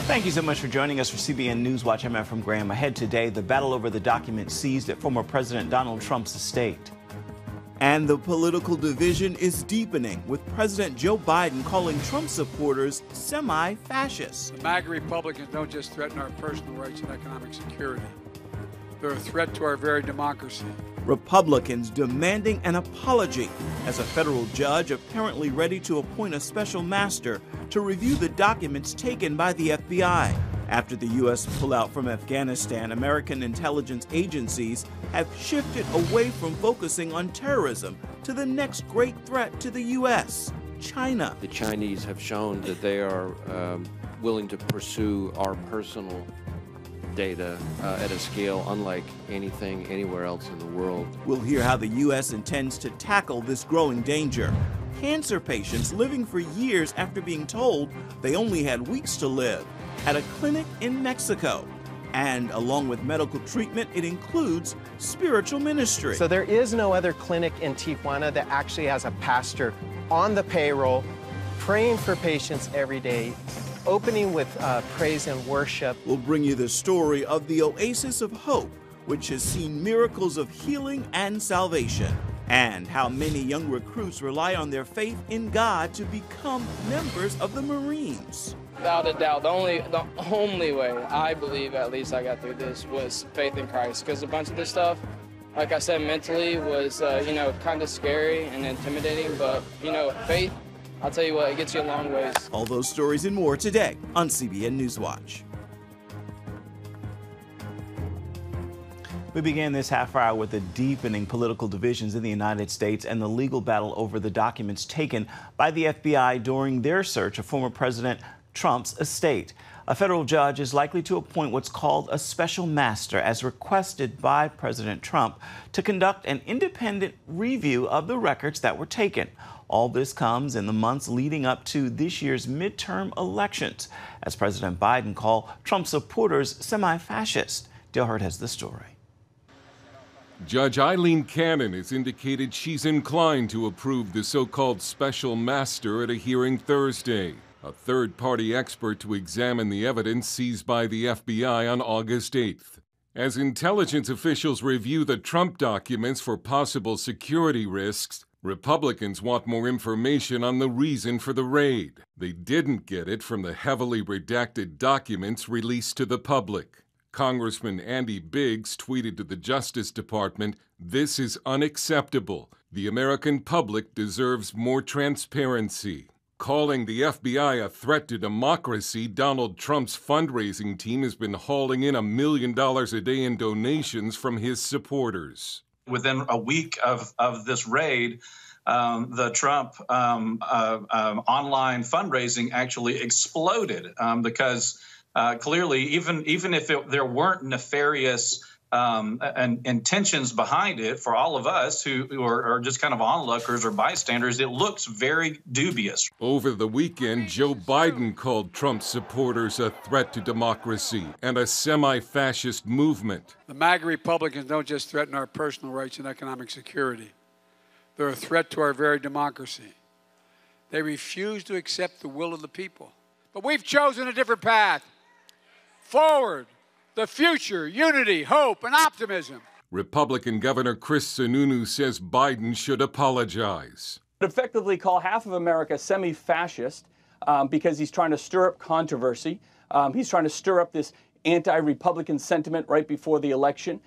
Thank you so much for joining us for CBN Newswatch. I'm Efrem Graham. Ahead today, the battle over the documents seized at former President Donald Trump's estate. And the political division is deepening, with President Joe Biden calling Trump supporters semi-fascist. The MAGA Republicans don't just threaten our personal rights and economic security. They're a threat to our very democracy. Republicans demanding an apology as a federal judge apparently ready to appoint a special master to review the documents taken by the FBI. After the U.S. pullout from Afghanistan, American intelligence agencies have shifted away from focusing on terrorism to the next great threat to the U.S., China. The Chinese have shown that they are willing to pursue our personal data at a scale unlike anything anywhere else in the world. We'll hear how the U.S. intends to tackle this growing danger. Cancer patients living for years after being told they only had weeks to live at a clinic in Mexico. And along with medical treatment, it includes spiritual ministry. So there is no other clinic in Tijuana that actually has a pastor on the payroll, praying for patients every day, opening with praise and worship. We'll bring you the story of the Oasis of Hope, which has seen miracles of healing and salvation, and how many young recruits rely on their faith in God to become members of the Marines. Without a doubt, the only way, I believe at least I got through this, was faith in Christ. Because a bunch of this stuff, like I said, mentally was, kind of scary and intimidating. But, faith, I'll tell you what, it gets you a long ways. All those stories and more today on CBN Newswatch. We began this half hour with the deepening political divisions in the United States and the legal battle over the documents taken by the FBI during their search of former President Trump's estate. A federal judge is likely to appoint what's called a special master, as requested by President Trump, to conduct an independent review of the records that were taken. All this comes in the months leading up to this year's midterm elections, as President Biden called Trump supporters semi-fascist. Dale Hurd has the story. Judge Eileen Cannon has indicated she's inclined to approve the so-called special master at a hearing Thursday, a third-party expert to examine the evidence seized by the FBI on August 8th. As intelligence officials review the Trump documents for possible security risks, Republicans want more information on the reason for the raid. They didn't get it from the heavily redacted documents released to the public. Congressman Andy Biggs tweeted to the Justice Department, "This is unacceptable. The American public deserves more transparency." Calling the FBI a threat to democracy, Donald Trump's fundraising team has been hauling in $1 million a day in donations from his supporters. Within a week of this raid, the Trump online fundraising actually exploded because clearly, even if there weren't nefarious intentions behind it, for all of us who are just kind of onlookers or bystanders, it looks very dubious. Over the weekend, Joe Biden called Trump supporters a threat to democracy and a semi-fascist movement. The MAGA Republicans don't just threaten our personal rights and economic security. They're a threat to our very democracy. They refuse to accept the will of the people. But we've chosen a different path. Forward. The future, unity, hope, and optimism. Republican Governor Chris Sununu says Biden should apologize. Effectively call half of America semi-fascist because he's trying to stir up controversy. He's trying to stir up this anti-Republican sentiment right before the election.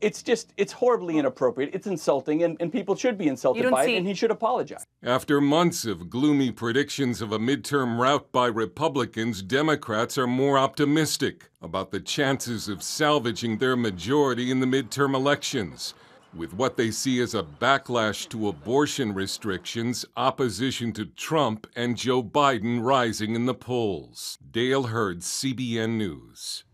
It's horribly inappropriate. It's insulting, and people should be insulted by it, and he should apologize. After months of gloomy predictions of a midterm rout by Republicans, Democrats are more optimistic about the chances of salvaging their majority in the midterm elections, with what they see as a backlash to abortion restrictions, opposition to Trump, and Joe Biden rising in the polls. Dale Hurd, CBN News.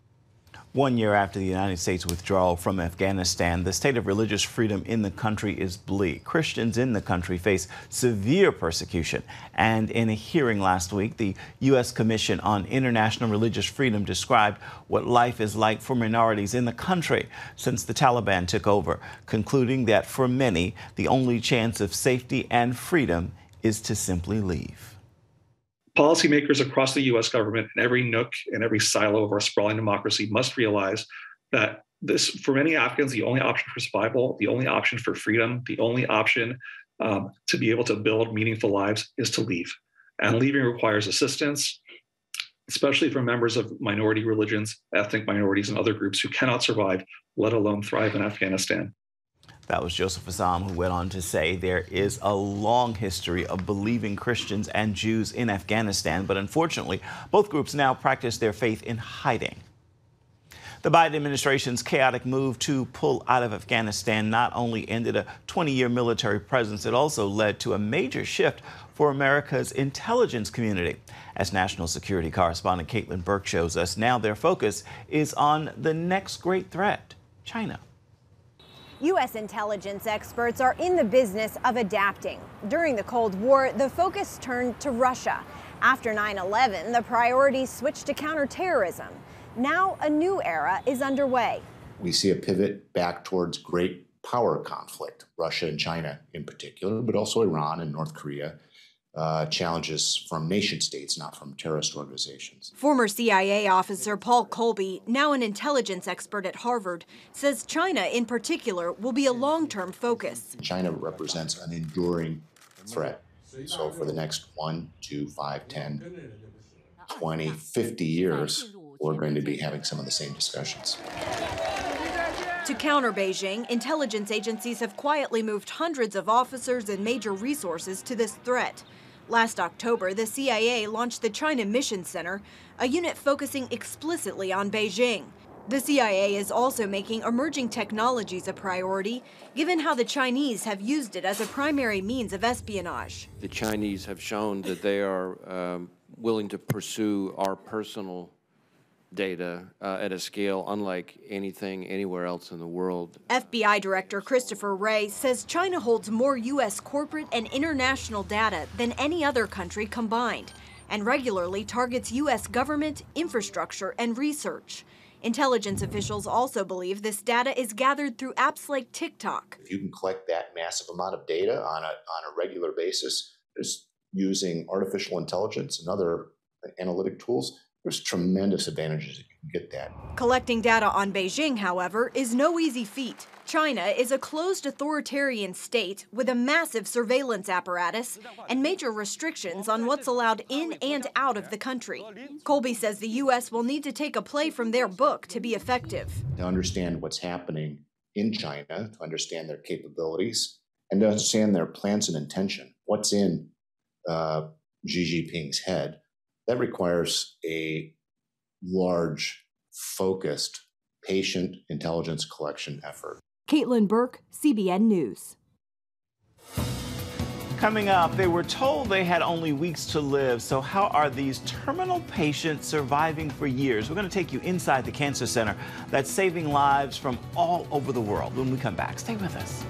1 year after the United States withdrawal from Afghanistan, the state of religious freedom in the country is bleak. Christians in the country face severe persecution. And in a hearing last week, the U.S. Commission on International Religious Freedom described what life is like for minorities in the country since the Taliban took over, concluding that for many, the only chance of safety and freedom is to simply leave. Policymakers across the U.S. government in every nook and every silo of our sprawling democracy must realize that this, for many Afghans, the only option for survival, the only option for freedom, the only option to be able to build meaningful lives is to leave. And leaving requires assistance, especially from members of minority religions, ethnic minorities, and other groups who cannot survive, let alone thrive in Afghanistan. That was Joseph Azzam, who went on to say there is a long history of believing Christians and Jews in Afghanistan, but unfortunately, both groups now practice their faith in hiding. The Biden administration's chaotic move to pull out of Afghanistan not only ended a 20-year military presence, it also led to a major shift for America's intelligence community. As national security correspondent Caitlin Burke shows us, now their focus is on the next great threat, China. U.S. intelligence experts are in the business of adapting. During the Cold War, the focus turned to Russia. After 9/11, the priorities switched to counterterrorism. Now a new era is underway. We see a pivot back towards great power conflict, Russia and China in particular, but also Iran and North Korea. Challenges from nation states, not from terrorist organizations. Former CIA officer Paul Colby, now an intelligence expert at Harvard, says China in particular will be a long-term focus. China represents an enduring threat. So for the next 1, 2, 5, 10, 20, 50 years, we're going to be having some of the same discussions. To counter Beijing, intelligence agencies have quietly moved hundreds of officers and major resources to this threat. Last October, the CIA launched the China Mission Center, a unit focusing explicitly on Beijing. The CIA is also making emerging technologies a priority, given how the Chinese have used it as a primary means of espionage. The Chinese have shown that they are willing to pursue our personal data at a scale unlike anything anywhere else in the world. FBI Director Christopher Wray says China holds more U.S. corporate and international data than any other country combined, and regularly targets U.S. government, infrastructure, and research. Intelligence officials also believe this data is gathered through apps like TikTok. If you can collect that massive amount of data on a regular basis, just using artificial intelligence and other analytic tools, there's tremendous advantages if you can get that. Collecting data on Beijing, however, is no easy feat. China is a closed authoritarian state with a massive surveillance apparatus and major restrictions on what's allowed in and out of the country. Colby says the U.S. will need to take a play from their book to be effective. To understand what's happening in China, to understand their capabilities, and to understand their plans and intention, what's in Xi Jinping's head, that requires a large, focused, patient intelligence collection effort. Caitlin Burke, CBN News. Coming up, they were told they had only weeks to live, so how are these terminal patients surviving for years? We're going to take you inside the cancer center that's saving lives from all over the world. When we come back, stay with us.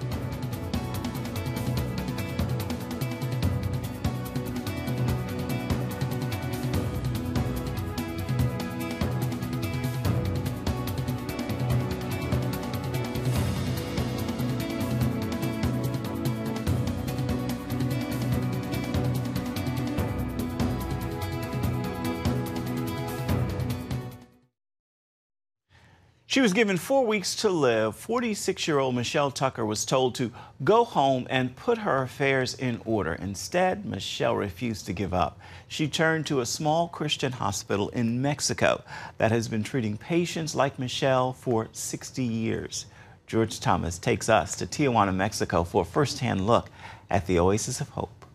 She was given 4 weeks to live. 46-year-old Michelle Tucker was told to go home and put her affairs in order. Instead, Michelle refused to give up. She turned to a small Christian hospital in Mexico that has been treating patients like Michelle for 60 years. George Thomas takes us to Tijuana, Mexico for a first-hand look at the Oasis of Hope.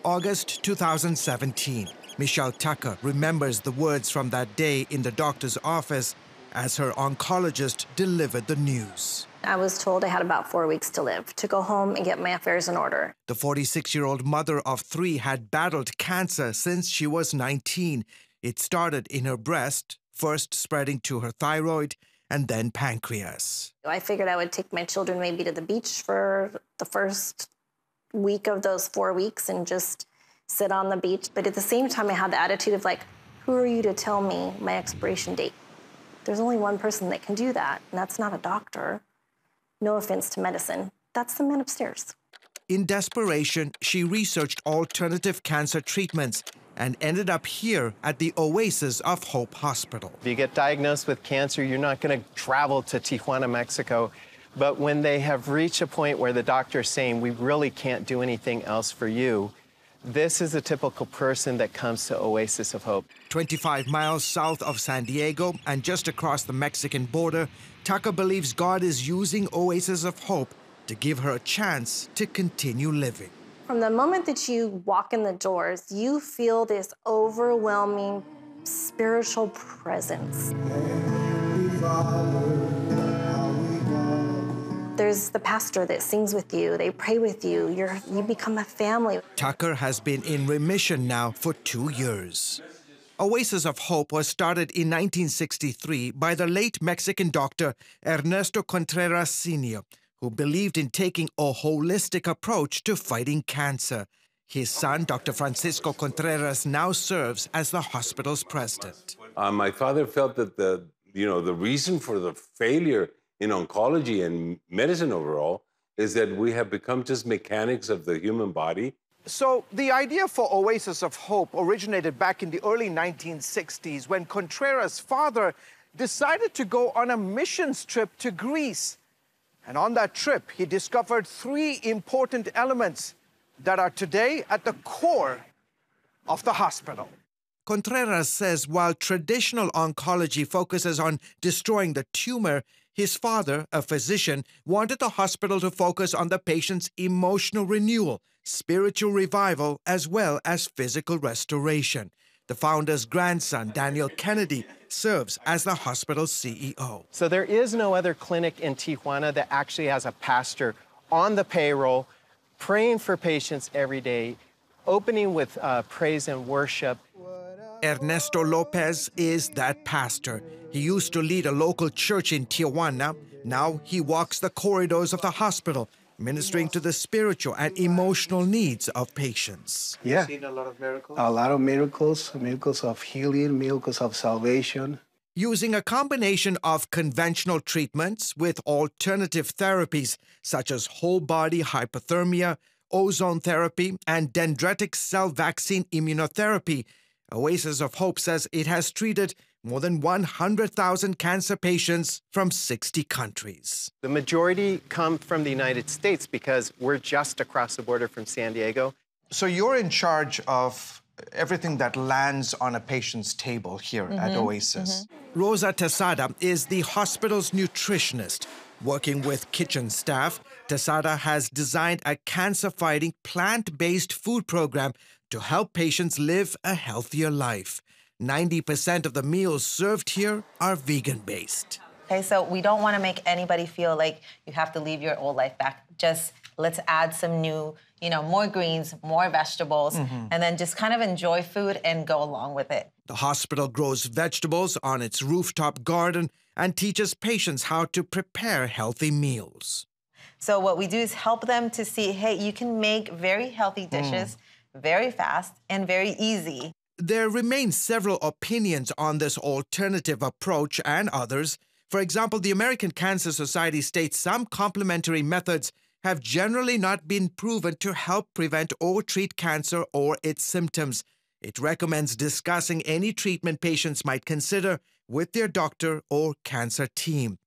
August 2017. Michelle Tucker remembers the words from that day in the doctor's office as her oncologist delivered the news. I was told I had about 4 weeks to live, to go home and get my affairs in order. The 46-year-old mother of 3 had battled cancer since she was 19. It started in her breast, first spreading to her thyroid, and then pancreas. I figured I would take my children maybe to the beach for the first week of those 4 weeks and just sit on the beach. But at the same time, I had the attitude of like, who are you to tell me my expiration date? There's only one person that can do that, and that's not a doctor. No offense to medicine. That's the man upstairs. In desperation, she researched alternative cancer treatments and ended up here at the Oasis of Hope Hospital. If you get diagnosed with cancer, you're not going to travel to Tijuana, Mexico. But when they have reached a point where the doctor is saying, we really can't do anything else for you, this is a typical person that comes to Oasis of Hope. 25 miles south of San Diego and just across the Mexican border, Tucker believes God is using Oasis of Hope to give her a chance to continue living. From the moment that you walk in the doors, you feel this overwhelming spiritual presence. There's the pastor that sings with you, they pray with you, you become a family. Tucker has been in remission now for 2 years. Oasis of Hope was started in 1963 by the late Mexican doctor Ernesto Contreras Sr., who believed in taking a holistic approach to fighting cancer. His son, Dr. Francisco Contreras, now serves as the hospital's president. My father felt that the reason for the failure in oncology and medicine overall is that we have become just mechanics of the human body. So the idea for Oasis of Hope originated back in the early 1960s when Contreras' father decided to go on a missions trip to Greece. And on that trip, he discovered 3 important elements that are today at the core of the hospital. Contreras says while traditional oncology focuses on destroying the tumor, his father, a physician, wanted the hospital to focus on the patient's emotional renewal, spiritual revival, as well as physical restoration. The founder's grandson, Daniel Kennedy, serves as the hospital's CEO. So there is no other clinic in Tijuana that actually has a pastor on the payroll, praying for patients every day, opening with praise and worship. Ernesto Lopez is that pastor. He used to lead a local church in Tijuana. Now he walks the corridors of the hospital, ministering to the spiritual and emotional needs of patients. Yeah. Seen a lot of miracles? A lot of miracles, miracles of healing, miracles of salvation. Using a combination of conventional treatments with alternative therapies such as whole-body hypothermia, ozone therapy, and dendritic cell vaccine immunotherapy, Oasis of Hope says it has treated more than 100,000 cancer patients from 60 countries. The majority come from the United States because we're just across the border from San Diego. So you're in charge of everything that lands on a patient's table here at Oasis. Rosa Tesada is the hospital's nutritionist. Working with kitchen staff, Tesada has designed a cancer-fighting plant-based food program to help patients live a healthier life. 90% of the meals served here are vegan-based. Okay, so we don't want to make anybody feel like you have to leave your old life back. Just let's add some new, more greens, more vegetables, and then just kind of enjoy food and go along with it. The hospital grows vegetables on its rooftop garden and teaches patients how to prepare healthy meals. So what we do is help them to see, hey, you can make very healthy dishes very fast and very easy. There remain several opinions on this alternative approach and others. For example, the American Cancer Society states some complementary methods have generally not been proven to help prevent or treat cancer or its symptoms. It recommends discussing any treatment patients might consider with their doctor or cancer team.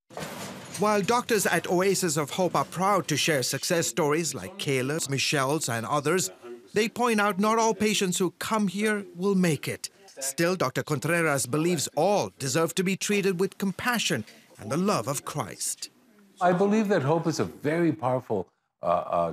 While doctors at Oasis of Hope are proud to share success stories like Kayla's, Michelle's, and others, they point out not all patients who come here will make it. Still, Dr. Contreras believes all deserve to be treated with compassion and the love of Christ. I believe that hope is a very powerful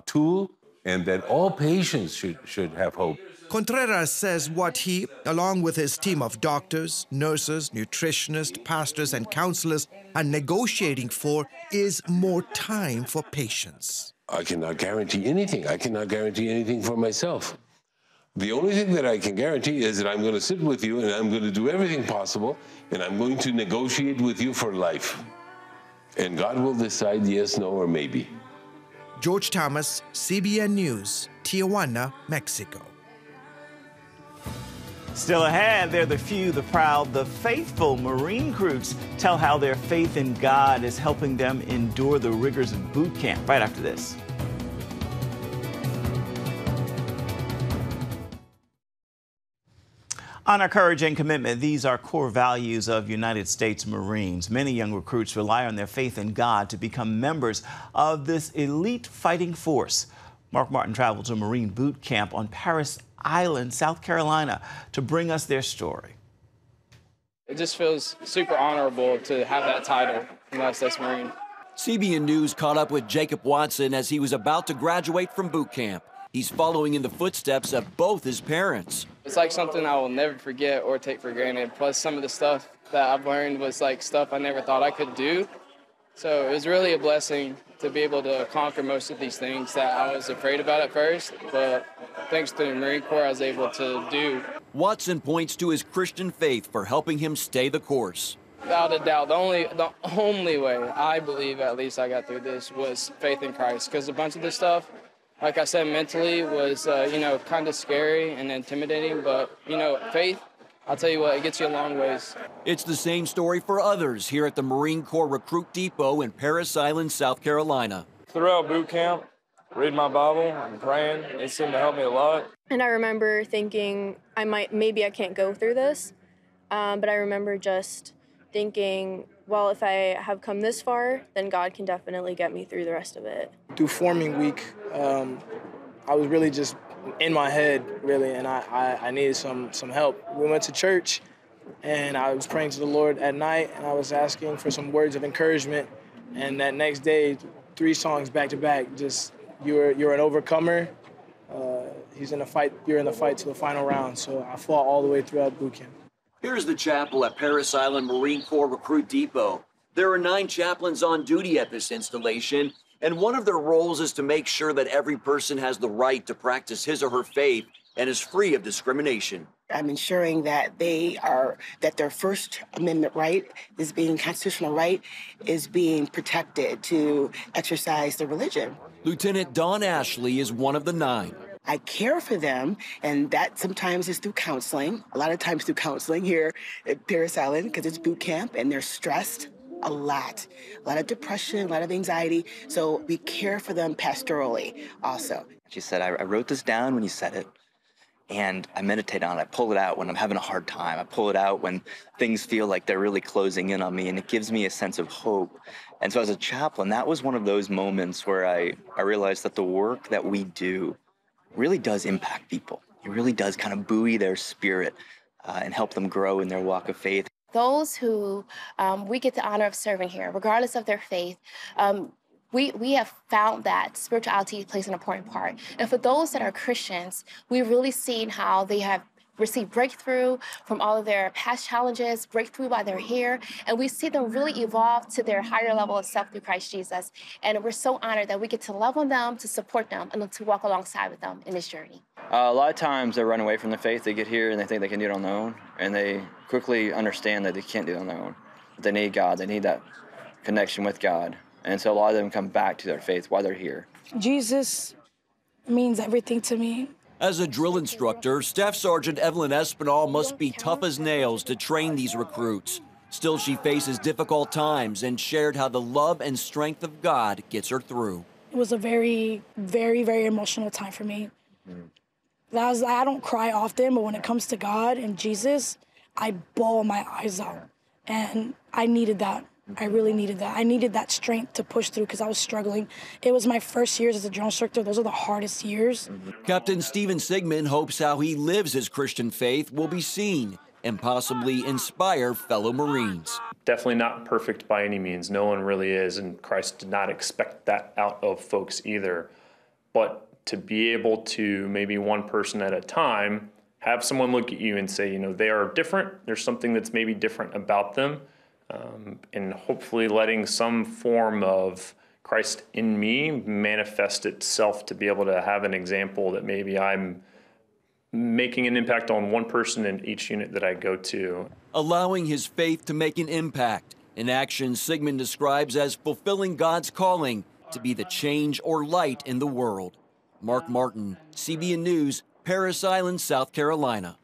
tool and that all patients should have hope. Contreras says what he, along with his team of doctors, nurses, nutritionists, pastors, and counselors, are negotiating for is more time for patients. I cannot guarantee anything. I cannot guarantee anything for myself. The only thing that I can guarantee is that I'm going to sit with you and I'm going to do everything possible and I'm going to negotiate with you for life. And God will decide yes, no, or maybe. George Thomas, CBN News, Tijuana, Mexico. Still ahead, they're the few, the proud, the faithful Marine recruits tell how their faith in God is helping them endure the rigors of boot camp. Right after this. Honor, courage, and commitment. These are core values of United States Marines. Many young recruits rely on their faith in God to become members of this elite fighting force. Mark Martin traveled to Marine boot camp on Parris Island, South Carolina, to bring us their story. It just feels super honorable to have that title, United States Marine. CBN News caught up with Jacob Watson as he was about to graduate from boot camp. He's following in the footsteps of both his parents. It's like something I will never forget or take for granted. Plus, some of the stuff that I've learned was like stuff I never thought I could do. So it was really a blessing to be able to conquer most of these things that I was afraid about at first. But thanks to the Marine Corps, I was able to do. Watson points to his Christian faith for helping him stay the course. Without a doubt, the only way I believe at least I got through this was faith in Christ. Because a bunch of this stuff, like I said, mentally was, kind of scary and intimidating. But, faith, I'll tell you what, it gets you a long ways. It's the same story for others here at the Marine Corps Recruit Depot in Parris Island, South Carolina. Throughout boot camp, reading my Bible and praying, it seemed to help me a lot. And I remember thinking maybe I can't go through this. But I remember just thinking, well, if I have come this far, then God can definitely get me through the rest of it. Through forming week, I was really just in my head, really, and I needed some help. We went to church, and I was praying to the Lord at night, and I was asking for some words of encouragement. And that next day, 3 songs back to back, just you're an overcomer. He's in a fight. You're in the fight to the final round. So I fought all the way throughout boot camp. Here's the chapel at Parris Island Marine Corps Recruit Depot. There are 9 chaplains on duty at this installation, and one of their roles is to make sure that every person has the right to practice his or her faith and is free of discrimination. I'm ensuring that that their First Amendment right is being constitutional right is being protected to exercise their religion. Lieutenant Dawn Ashley is one of the 9. I care for them, and that sometimes is through counseling, a lot of times through counseling here at Parris Island because it's boot camp and they're stressed a lot of depression, a lot of anxiety. So we care for them pastorally also. She said, I wrote this down when you said it, and I meditate on it. I pull it out when I'm having a hard time. I pull it out when things feel like they're really closing in on me, and it gives me a sense of hope. And so as a chaplain, that was one of those moments where I realized that the work that we do really does impact people. It really does kind of buoy their spirit and help them grow in their walk of faith. Those who we get the honor of serving here, regardless of their faith, we have found that spirituality plays an important part. And for those that are Christians, we've really seen how they have received breakthrough from all of their past challenges, breakthrough while they're here, and we see them really evolve to their higher level of self through Christ Jesus. And we're so honored that we get to love on them, to support them, and to walk alongside with them in this journey. A lot of times they run away from the faith. They get here and they think they can do it on their own, and they quickly understand that they can't do it on their own. They need God. They need that connection with God. And so a lot of them come back to their faith while they're here. Jesus means everything to me. As a drill instructor, Staff Sergeant Evelyn Espinal must be tough as nails to train these recruits. Still, she faces difficult times and shared how the love and strength of God gets her through. It was a very, very, very emotional time for me. I don't cry often, but when it comes to God and Jesus, I bawl my eyes out. And I needed that. I really needed that. I needed that strength to push through because I was struggling. It was my first years as a drill instructor. Those are the hardest years. Captain Stephen Sigmund hopes how he lives his Christian faith will be seen and possibly inspire fellow Marines. Definitely not perfect by any means. No one really is, and Christ did not expect that out of folks either. But to be able to, maybe one person at a time, have someone look at you and say, they are different. There's something that's maybe different about them. And hopefully letting some form of Christ in me manifest itself to be able to have an example that maybe I'm making an impact on one person in each unit that I go to. Allowing his faith to make an impact, an action Sigmund describes as fulfilling God's calling to be the change or light in the world. Mark Martin, CBN News, Parris Island, South Carolina.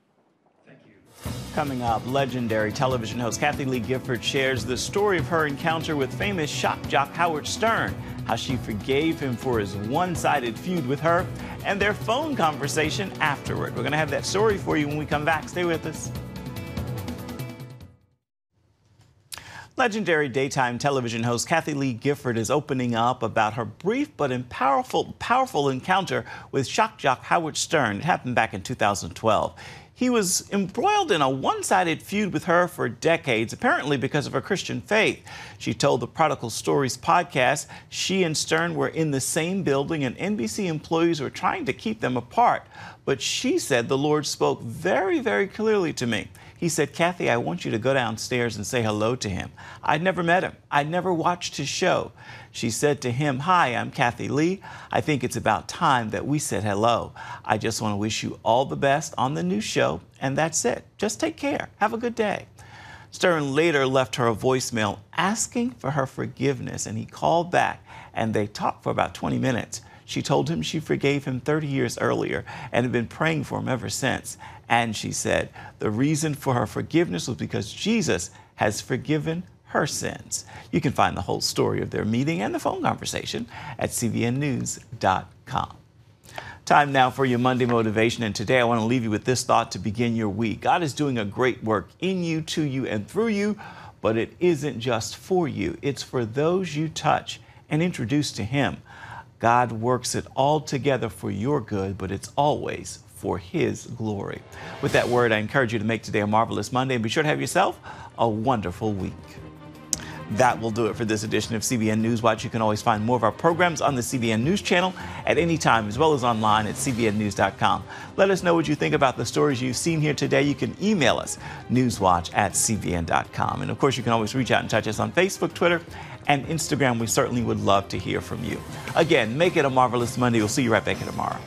Coming up, legendary television host Kathie Lee Gifford shares the story of her encounter with famous shock jock Howard Stern, how she forgave him for his one-sided feud with her, and their phone conversation afterward. We're going to have that story for you when we come back. Stay with us. Legendary daytime television host Kathie Lee Gifford is opening up about her brief but powerful encounter with shock jock Howard Stern. It happened back in 2012. He was embroiled in a one-sided feud with her for decades, apparently because of her Christian faith. She told the Prodigal Stories podcast she and Stern were in the same building and NBC employees were trying to keep them apart. But she said the Lord spoke very, very clearly to me. He said, "Kathie, I want you to go downstairs and say hello to him." I'd never met him. I'd never watched his show. She said to him, "Hi, I'm Kathie Lee. I think it's about time that we said hello. I just want to wish you all the best on the new show, and that's it. Just take care. Have a good day." Stern later left her a voicemail asking for her forgiveness, and he called back, and they talked for about 20 minutes. She told him she forgave him 30 years earlier and had been praying for him ever since. And she said the reason for her forgiveness was because Jesus has forgiven her sins. You can find the whole story of their meeting and the phone conversation at cbnnews.com. Time now for your Monday motivation, and today I want to leave you with this thought to begin your week. God is doing a great work in you, to you, and through you, but it isn't just for you. It's for those you touch and introduce to Him. God works it all together for your good, but it's always for His glory. With that word, I encourage you to make today a marvelous Monday and be sure to have yourself a wonderful week. That will do it for this edition of CBN News Watch. You can always find more of our programs on the CBN News channel at any time, as well as online at cbnnews.com. Let us know what you think about the stories you've seen here today. You can email us, newswatch@cbn.com. And of course, you can always reach out and touch us on Facebook, Twitter, and Instagram. We certainly would love to hear from you. Again, make it a marvelous Monday. We'll see you right back here tomorrow.